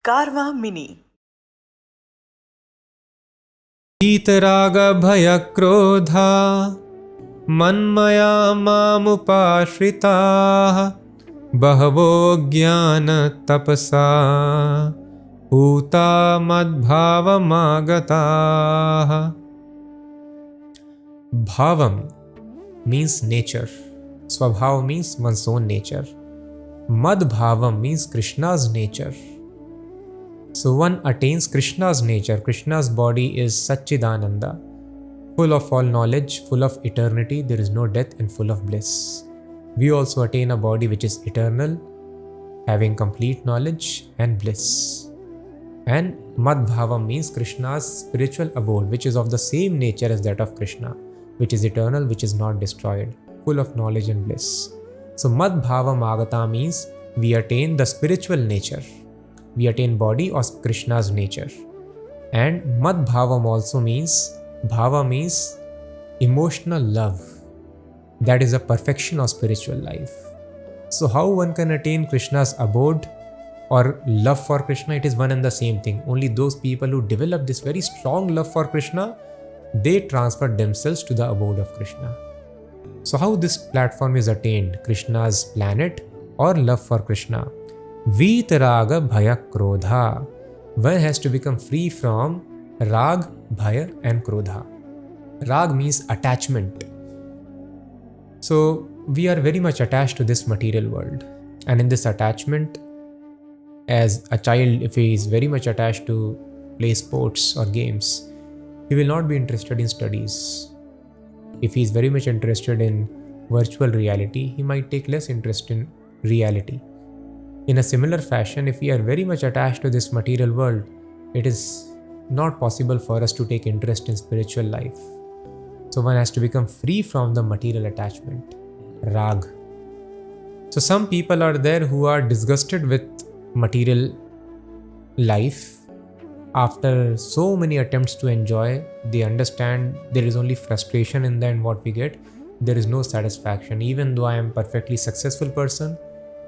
Karma Mini. वीतराग भय क्रोधा मन्मया मामुपाश्रिताः बहवो ज्ञान तपसा पूता मद्भावमागताः. Bhavam means nature. Swabhav means one's own nature. Madbhavam means Krishna's nature. So one attains Krishna's nature. Krishna's body is Satchidananda, full of all knowledge, full of eternity, there is no death and full of bliss. We also attain a body which is eternal, having complete knowledge and bliss. And Madbhavam means Krishna's spiritual abode, which is of the same nature as that of Krishna, which is eternal, which is not destroyed, full of knowledge and bliss. So Madbhavam Agata means we attain the spiritual nature. We attain body of Krishna's nature. And Madbhavam also means, Bhava means emotional love. That is a perfection of spiritual life. So how one can attain Krishna's abode or love for Krishna? It is one and the same thing. Only those people who develop this very strong love for Krishna, they transfer themselves to the abode of Krishna. So how this platform is attained? Krishna's planet or love for Krishna? Vitaraga Bhaya Krodha. One has to become free from Rag, Bhaya and Krodha. Rag means attachment. So we are very much attached to this material world. And in this attachment, as a child, if he is very much attached to play sports or games, he will not be interested in studies. If he is very much interested in virtual reality, he might take less interest in reality. In a similar fashion, if we are very much attached to this material world, it is not possible for us to take interest in spiritual life. So one has to become free from the material attachment, Rag. So some people are there who are disgusted with material life. After so many attempts to enjoy, they understand there is only frustration in the end what we get. There is no satisfaction. Even though I am a perfectly successful person,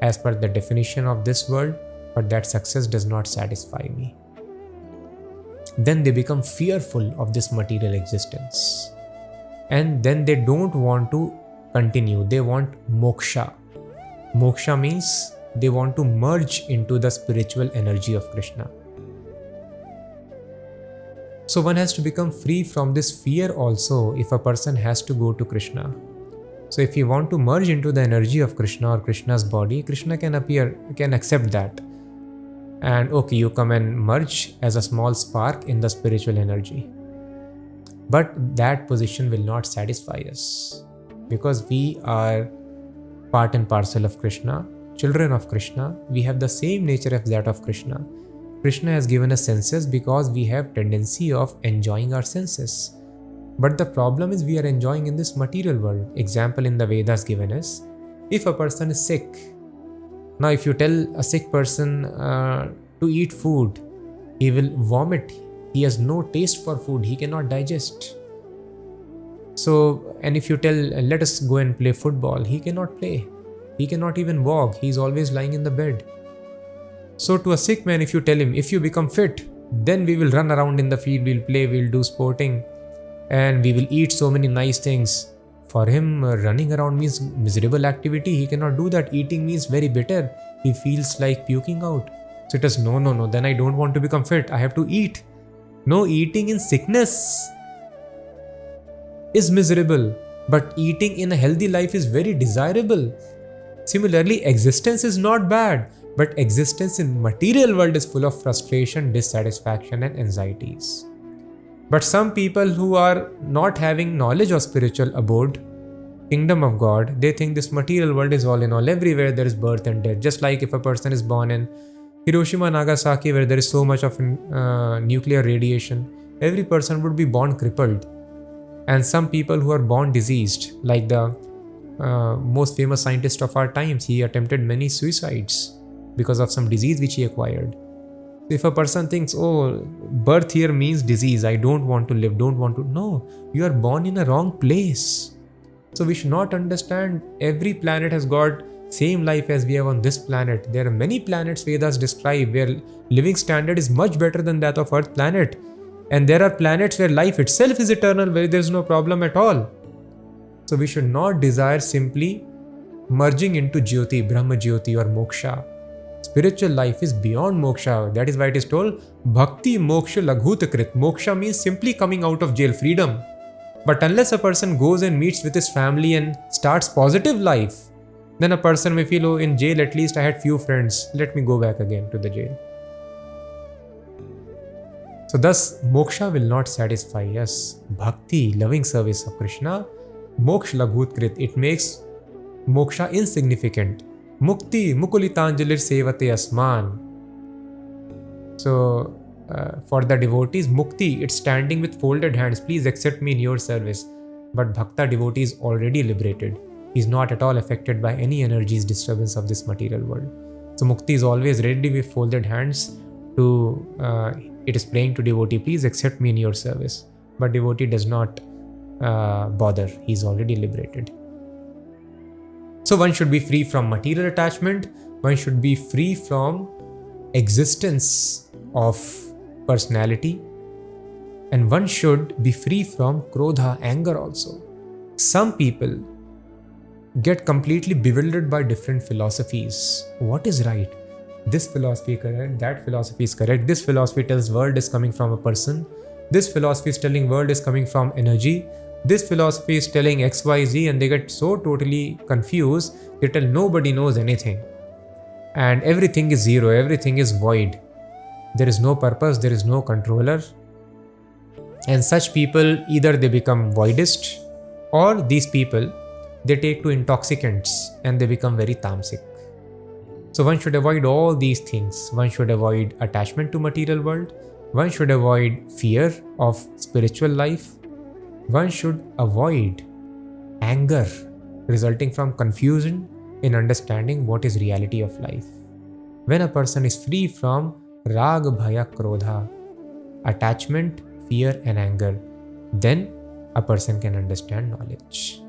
as per the definition of this world, but that success does not satisfy me. Then they become fearful of this material existence. And then they don't want to continue. They want moksha. Moksha means they want to merge into the spiritual energy of Krishna. So one has to become free from this fear also if a person has to go to Krishna. So if you want to merge into the energy of Krishna or Krishna's body, Krishna can accept that. And okay, you come and merge as a small spark in the spiritual energy. But that position will not satisfy us, because we are part and parcel of Krishna, children of Krishna. We have the same nature as that of Krishna. Krishna has given us senses because we have tendency of enjoying our senses. But the problem is we are enjoying in this material world. Example in the Vedas given is, if a person is sick. Now if you tell a sick person to eat food, he will vomit. He has no taste for food. He cannot digest. So, and if you tell, let us go and play football, he cannot play. He cannot even walk. He is always lying in the bed. So to a sick man, if you tell him, if you become fit, then we will run around in the field, we'll play, we'll do sporting, and we will eat so many nice things. For him, running around means miserable activity. He cannot do that. Eating means very bitter. He feels like puking out. So it is, no, then I don't want to become fit. I have to eat. No, eating in sickness is miserable, but eating in a healthy life is very desirable. Similarly, existence is not bad, but existence in material world is full of frustration, dissatisfaction and anxieties. But some people who are not having knowledge of spiritual abode, kingdom of God, they think this material world is all in all. Everywhere there is birth and death. Just like if a person is born in Hiroshima, Nagasaki, where there is so much of nuclear radiation, every person would be born crippled. And some people who are born diseased, like the most famous scientist of our times, he attempted many suicides because of some disease which he acquired. If a person thinks, oh, birth here means disease, I don't want to live, no, you are born in a wrong place. So we should not understand every planet has got same life as we have on this planet. There are many planets Vedas describe where living standard is much better than that of Earth planet. And there are planets where life itself is eternal, where there is no problem at all. So we should not desire simply merging into Jyoti, Brahma Jyoti or Moksha. Spiritual life is beyond moksha. That is why it is told, Bhakti Moksha Laghut-krit. Moksha means simply coming out of jail, freedom. But unless a person goes and meets with his family and starts positive life, then a person may feel, oh, in jail at least I had few friends. Let me go back again to the jail. So thus, moksha will not satisfy us. Bhakti, loving service of Krishna, moksha laghut-krit, it makes moksha insignificant. Mukti, mukulitanjalir sevate asman. So, for the devotees, mukti, it's standing with folded hands. Please accept me in your service. But bhakta devotee is already liberated. He is not at all affected by any energy's disturbance of this material world. So, mukti is always ready with folded hands to, it is praying to devotee, please accept me in your service. But devotee does not bother. He is already liberated. So one should be free from material attachment, one should be free from existence of personality, and one should be free from krodha, anger also. Some people get completely bewildered by different philosophies. What is right? This philosophy is correct, that philosophy is correct, this philosophy tells world is coming from a person, this philosophy is telling world is coming from energy, this philosophy is telling XYZ, and they get so totally confused, they tell nobody knows anything. And everything is zero, everything is void. There is no purpose, there is no controller. And such people, either they become voidist, or these people, they take to intoxicants and they become very tamasic. So one should avoid all these things. One should avoid attachment to material world. One should avoid fear of spiritual life. One should avoid anger resulting from confusion in understanding what is reality of life. When a person is free from raga, bhaya, krodha, attachment, fear and anger, then a person can understand knowledge.